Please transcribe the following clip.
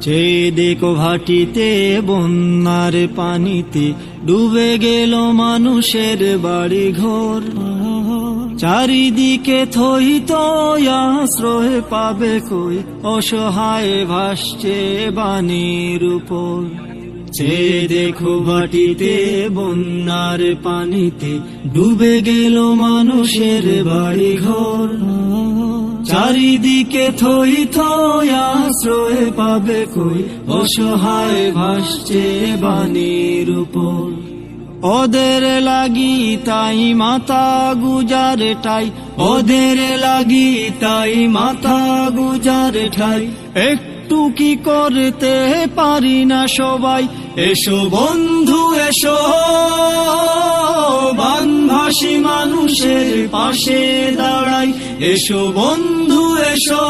চেয়ে দেখো ভাটিতে বন্যার পানিতে ডুবে গেল মানুষের বাড়ি ঘর। চারিদিকে থই থই আশ্রয় পাবে কই, অসহায় ভাসছে বানের উপর। চেয়ে দেখো ভাটিতে বন্যার পানিতে ডুবে গেল মানুষের বাড়ি ঘর। চারিদিকে থই থই আশ্রয় পাবে কই, অসহায় ভাসছে বানের উপর। ওদের লাগি তাই মাথা গুজার ঠাই, ওদের লাগি তাই মাথা গুজার ঠাই। একটু কি করতে পারি না সবাই, এসো বন্ধু এসো, বানভাসী মানুষের পাশে দাঁড়াই। এসো বন্ধু এসো,